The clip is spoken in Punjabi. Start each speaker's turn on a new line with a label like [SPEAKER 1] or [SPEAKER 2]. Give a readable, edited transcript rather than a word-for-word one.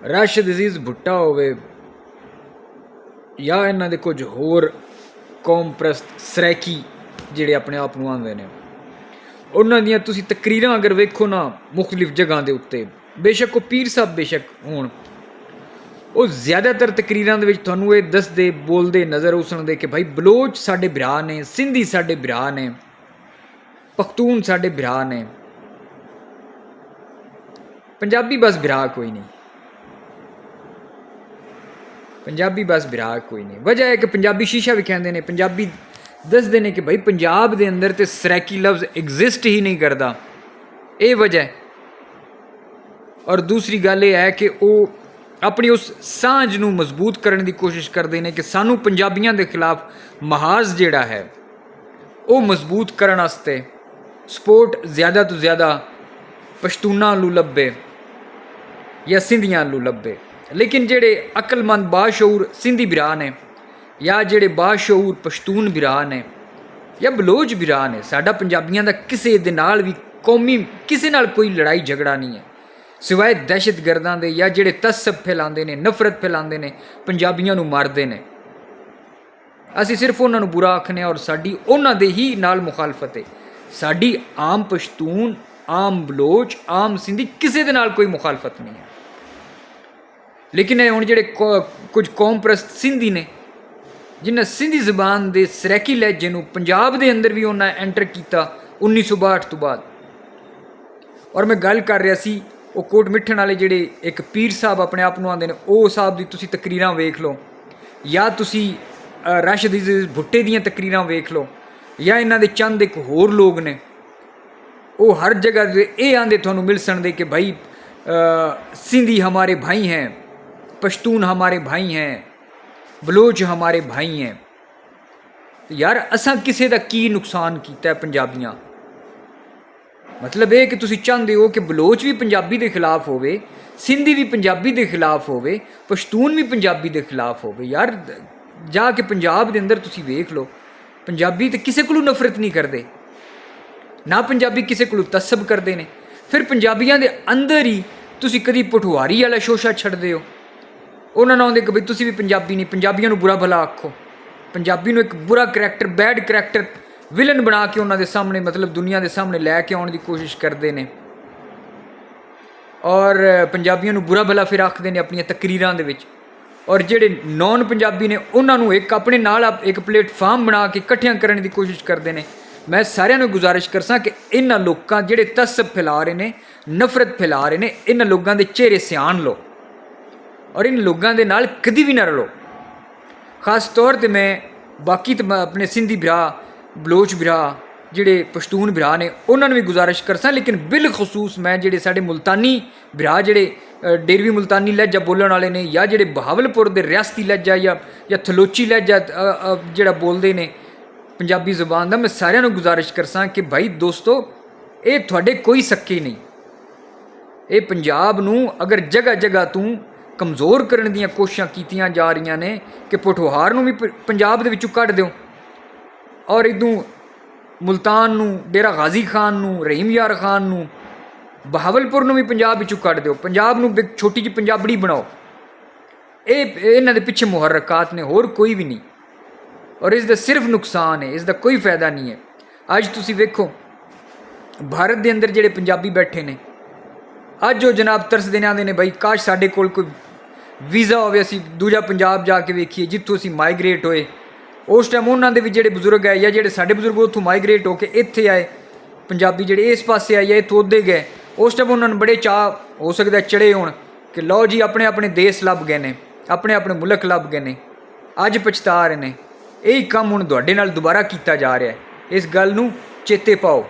[SPEAKER 1] ਰਾਸ਼ਿਦ ਅਜ਼ੀਜ਼ ਭੁੱਟਾ ਹੋਵੇ ਜਾਂ ਇਹਨਾਂ ਦੇ ਕੁਝ ਹੋਰ ਕੌਮ ਪ੍ਰਸਤ ਸਰੈਕੀ ਜਿਹੜੇ ਆਪਣੇ ਆਪ ਨੂੰ ਆਉਂਦੇ ਨੇ, ਉਹਨਾਂ ਦੀਆਂ ਤੁਸੀਂ ਤਕਰੀਰਾਂ ਅਗਰ ਵੇਖੋ ਨਾ ਮੁਖਤਲਿਫ ਜਗ੍ਹਾ ਦੇ ਉੱਤੇ, ਬੇਸ਼ੱਕ ਉਹ ਪੀਰ ਸਾਹਿਬ ਬੇਸ਼ੱਕ ਹੋਣ, ਉਹ ਜ਼ਿਆਦਾਤਰ ਤਕਰੀਰਾਂ ਦੇ ਵਿੱਚ ਤੁਹਾਨੂੰ ਇਹ ਦੱਸਦੇ ਬੋਲਦੇ ਨਜ਼ਰ ਉਸਣਦੇ ਕਿ ਭਾਈ ਬਲੋਚ ਸਾਡੇ ਭਰਾ ਨੇ, ਸਿੰਧੀ ਸਾਡੇ ਭਰਾ ਨੇ, ਪਖਤੂਨ ਸਾਡੇ ਭਰਾ ਨੇ, ਪੰਜਾਬੀ ਬਸ ਭਰਾ ਕੋਈ ਨਹੀਂ, ਪੰਜਾਬੀ ਬਸ ਭਰਾ ਕੋਈ ਨਹੀਂ। ਵਜ੍ਹਾ ਹੈ ਕਿ ਪੰਜਾਬੀ ਸ਼ੀਸ਼ਾ ਵੀ ਕਹਿੰਦੇ ਨੇ, ਪੰਜਾਬੀ ਦੱਸਦੇ ਨੇ ਕਿ ਭਾਈ ਪੰਜਾਬ ਦੇ ਅੰਦਰ ਤੇ ਸਰੈਕੀ ਲਫ਼ਜ਼ ਐਗਜ਼ਿਸਟ ਹੀ ਨਹੀਂ ਕਰਦਾ, ਇਹ ਵਜ੍ਹਾ ਹੈ। ਔਰ ਦੂਸਰੀ ਗੱਲ ਇਹ ਹੈ ਕਿ ਉਹ ਆਪਣੀ ਉਸ ਸਾਂਝ ਨੂੰ ਮਜ਼ਬੂਤ ਕਰਨ ਦੀ ਕੋਸ਼ਿਸ਼ ਕਰਦੇ ਨੇ ਕਿ ਸਾਨੂੰ ਪੰਜਾਬੀਆਂ ਦੇ ਖਿਲਾਫ ਮਹਾਜ਼ ਜਿਹੜਾ ਹੈ ਉਹ ਮਜ਼ਬੂਤ ਕਰਨ ਵਾਸਤੇ ਸਪੋਰਟ ਜ਼ਿਆਦਾ ਤੋਂ ਜ਼ਿਆਦਾ ਪਸ਼ਤੂਨਾਂ ਨੂੰ ਲੱਭੇ ਜਾਂ ਸਿੰਧੀਆਂ ਨੂੰ ਲੱਭੇ। ਲੇਕਿਨ ਜਿਹੜੇ ਅਕਲਮੰਦ ਬਾਸ਼ਊਰ ਸਿੰਧੀ ਭਰਾ ਨੇ ਜਾਂ ਜਿਹੜੇ ਬਾਸ਼ਊਰ ਪਸ਼ਤੂਨ ਭਰਾ ਨੇ ਜਾਂ ਬਲੋਚ ਭਰਾ ਨੇ, ਸਾਡਾ ਪੰਜਾਬੀਆਂ ਦਾ ਕਿਸੇ ਦੇ ਨਾਲ ਵੀ ਕੌਮੀ ਕਿਸੇ ਨਾਲ ਕੋਈ ਲੜਾਈ ਝਗੜਾ ਨਹੀਂ ਹੈ, ਸਿਵਾਏ ਦਹਿਸ਼ਤਗਰਦਾਂ ਦੇ ਜਾਂ ਜਿਹੜੇ ਤਸੱਬ ਫੈਲਾਉਂਦੇ ਨੇ, ਨਫ਼ਰਤ ਫੈਲਾਉਂਦੇ ਨੇ, ਪੰਜਾਬੀਆਂ ਨੂੰ ਮਾਰਦੇ ਨੇ। ਅਸੀਂ ਸਿਰਫ ਉਹਨਾਂ ਨੂੰ ਬੁਰਾ ਆਖਨੇ ਔਰ ਸਾਡੀ ਉਹਨਾਂ ਦੇ ਹੀ ਨਾਲ ਮੁਖਾਲਫਤ ਹੈ। ਸਾਡੀ ਆਮ ਪਸ਼ਤੂਨ, ਆਮ ਬਲੋਚ, ਆਮ ਸਿੰਧੀ ਕਿਸੇ ਦੇ ਨਾਲ ਕੋਈ ਮੁਖਾਲਫਤ ਨਹੀਂ ਹੈ। ਲੇਕਿਨ ਇਹ ਹੁਣ ਜਿਹੜੇ ਕੁਝ ਕੌਮ ਪ੍ਰਸਤ ਸਿੰਧੀ ਨੇ, ਜਿਨ੍ਹਾਂ ਸਿੰਧੀ ਜ਼ਬਾਨ ਦੇ ਸਰੈਕੀ ਲਹਿਜੇ ਨੂੰ ਪੰਜਾਬ ਦੇ ਅੰਦਰ ਵੀ ਉਹਨਾਂ ਐਂਟਰ ਕੀਤਾ 1962 ਤੋਂ ਬਾਅਦ। ਔਰ ਮੈਂ ਗੱਲ ਕਰ ਰਿਹਾ ਸੀ ਉਹ ਕੋਟ ਮਿੱਠਣ ਵਾਲੇ ਜਿਹੜੇ ਇੱਕ ਪੀਰ ਸਾਹਿਬ ਆਪਣੇ ਆਪ ਨੂੰ ਆਉਂਦੇ ਨੇ, ਉਹ ਸਾਹਿਬ ਦੀ ਤੁਸੀਂ ਤਕਰੀਰਾਂ ਵੇਖ ਲਓ, ਜਾਂ ਤੁਸੀਂ ਰਾਸ਼ਿਦ ਅਜ਼ੀਜ਼ ਭੁੱਟੇ ਦੀਆਂ ਤਕਰੀਰਾਂ ਵੇਖ ਲਓ, ਜਾਂ ਇਹਨਾਂ ਦੇ ਚੰਦ ਇੱਕ ਹੋਰ ਲੋਕ ਨੇ, ਉਹ ਹਰ ਜਗ੍ਹਾ ਦੇ ਇਹ ਆਂਦੇ ਤੁਹਾਨੂੰ ਮਿਲ ਸਕਦੇ ਕਿ ਭਾਈ ਸਿੰਧੀ ਹਮਾਰੇ ਭਾਈ हैं, पश्तून हमारे भाई हैं, बलोच हमारे भाई हैं। तो यार असां किसी का की नुकसान किया है पंजाबियां? मतलब ये कि तुसी चाहते हो कि बलोच भी पंजाबी के खिलाफ होवे, सिंधी भी पंजाबी के खिलाफ होवे, पश्तून भी पंजाबी के खिलाफ होवे। यार जाके पंजाब के अंदर तुसी वेख लो, पंजाबी तो किसी को नफरत नहीं करते, ना पंजाबी किसी को तसब करते हैं। फिर पंजाबियों के अंदर ही तुसी कभी पठवारी वाला शोशा छड्डदे हो, उन्होंने आते कि भाई तुसी भी पंजाबी नहीं, पंजाबियों को बुरा भला आखो, पंजाबी को एक बुरा करैक्टर, बैड करैक्टर, विलन बना के उन्होंने सामने मतलब दुनिया के सामने लैके आने की कोशिश करते हैं और पंजाबियों को बुरा भला फिर आखते हैं अपन तकरीरां दे विच। और जेडे नॉन पंजाबी ने उन्होंने एक अपने नाल एक प्लेटफार्म बना के इकट्ठियां करने की कोशिश करते हैं। मैं सारिਆਂ ਨੂੰ गुजारिश करसा कि इन्हां लोगों ਜਿਹੜੇ तसब फैला रहे हैं, नफरत फैला रहे हैं, इन्हां लोगों के चेहरे सियाण लो और इन लोगों के नाल कभी भी ना रलो। खास तौर पर मैं बाकी तो अपने सिंधी भरा, बलोच भरा, ਜਿਹੜੇ ਪਸ਼ਤੂਨ ਭਰਾ ਨੇ ਉਹਨਾਂ ਨੂੰ ਵੀ ਗੁਜ਼ਾਰਿਸ਼ ਕਰਸਾਂ, ਲੇਕਿਨ ਬਿਲਖਸੂਸ ਮੈਂ ਜਿਹੜੇ ਸਾਡੇ ਮੁਲਤਾਨੀ ਭਰਾ ਜਿਹੜੇ ਡੇਰਵੀ ਮੁਲਤਾਨੀ ਲਹਿਜਾ ਬੋਲਣ ਵਾਲੇ ਨੇ ਜਾਂ ਜਿਹੜੇ ਬਹਾਵਲਪੁਰ ਦੇ ਰਿਆਸਤੀ ਲਹਿਜਾ ਜਾਂ ਥਲੋਚੀ ਲਹਿਜਾ ਜਿਹੜਾ ਬੋਲਦੇ ਨੇ ਪੰਜਾਬੀ ਜ਼ੁਬਾਨ ਦਾ, ਮੈਂ ਸਾਰਿਆਂ ਨੂੰ ਗੁਜ਼ਾਰਿਸ਼ ਕਰਸਾਂ ਕਿ ਭਾਈ ਦੋਸਤੋ ਇਹ ਤੁਹਾਡੇ ਕੋਈ ਸੱਕੇ ਨਹੀਂ। ਇਹ ਪੰਜਾਬ ਨੂੰ ਅਗਰ ਜਗ੍ਹਾ ਜਗ੍ਹਾ ਤੋਂ ਕਮਜ਼ੋਰ ਕਰਨ ਦੀਆਂ ਕੋਸ਼ਿਸ਼ਾਂ ਕੀਤੀਆਂ ਜਾ ਰਹੀਆਂ ਨੇ ਕਿ ਪੋਠੋਹਾਰ ਨੂੰ ਵੀ ਪੰਜਾਬ ਦੇ ਵਿੱਚੋਂ ਕੱਢ ਦਿਓ ਔਰ ਇਦੋਂ ਮੁਲਤਾਨ ਨੂੰ, ਡੇਰਾ ਗਾਜ਼ੀ ਖਾਨ ਨੂੰ, ਰਹੀਮ ਯਾਰ ਖਾਨ ਨੂੰ, ਬਹਾਵਲਪੁਰ ਨੂੰ ਵੀ ਪੰਜਾਬ ਵਿੱਚੋਂ ਕੱਢ ਦਿਓ, ਪੰਜਾਬ ਨੂੰ ਇੱਕ ਛੋਟੀ ਜਿਹੀ ਪੰਜਾਬੜੀ ਬਣਾਓ। ਇਹ ਇਹਨਾਂ ਦੇ ਪਿੱਛੇ ਮੁਹਰਕਾਤ ਨੇ, ਹੋਰ ਕੋਈ ਵੀ ਨਹੀਂ। ਔਰ ਇਸ ਦਾ ਸਿਰਫ ਨੁਕਸਾਨ ਹੈ, ਇਸ ਦਾ ਕੋਈ ਫਾਇਦਾ ਨਹੀਂ ਹੈ। ਅੱਜ ਤੁਸੀਂ ਵੇਖੋ ਭਾਰਤ ਦੇ ਅੰਦਰ ਜਿਹੜੇ ਪੰਜਾਬੀ ਬੈਠੇ ਨੇ, ਅੱਜ ਉਹ ਜਨਾਬ ਤਰਸਦੇ ਨੇ, ਆਉਂਦੇ ਨੇ ਭਾਈ ਕਾਸ਼ ਸਾਡੇ ਕੋਲ ਕੋਈ ਵੀਜ਼ਾ ਹੋਵੇ, ਅਸੀਂ ਦੂਜਾ ਪੰਜਾਬ ਜਾ ਕੇ ਵੇਖੀਏ ਜਿੱਥੋਂ ਅਸੀਂ ਮਾਈਗ੍ਰੇਟ ਹੋਏ। ਉਸ ਟਾਈਮ ਉਹਨਾਂ ਦੇ ਵੀ ਜਿਹੜੇ ਬਜ਼ੁਰਗ ਆਏ ਜਾਂ ਜਿਹੜੇ ਸਾਡੇ ਬਜ਼ੁਰਗ ਉੱਥੋਂ ਮਾਈਗ੍ਰੇਟ ਹੋ ਕੇ ਇੱਥੇ ਆਏ, ਪੰਜਾਬੀ ਜਿਹੜੇ ਇਸ ਪਾਸੇ ਆਏ ਜਾਂ ਇੱਥੋਂ ਉੱਧੇ ਗਏ, ਉਸ ਟਾਈਮ ਉਹਨਾਂ ਨੂੰ ਬੜੇ ਚਾਅ ਹੋ ਸਕਦਾ ਚੜੇ ਹੋਣ ਕਿ ਲਓ ਜੀ ਆਪਣੇ ਆਪਣੇ ਦੇਸ਼ ਲੱਭ ਗਏ ਨੇ, ਆਪਣੇ ਆਪਣੇ ਮੁਲਕ ਲੱਭ ਗਏ ਨੇ। ਅੱਜ ਪਛਤਾ ਰਹੇ ਨੇ। ਇਹੀ ਕੰਮ ਹੁਣ ਤੁਹਾਡੇ ਨਾਲ ਦੁਬਾਰਾ ਕੀਤਾ ਜਾ ਰਿਹਾ ਹੈ। ਇਸ ਗੱਲ ਨੂੰ ਚੇਤੇ ਪਾਓ।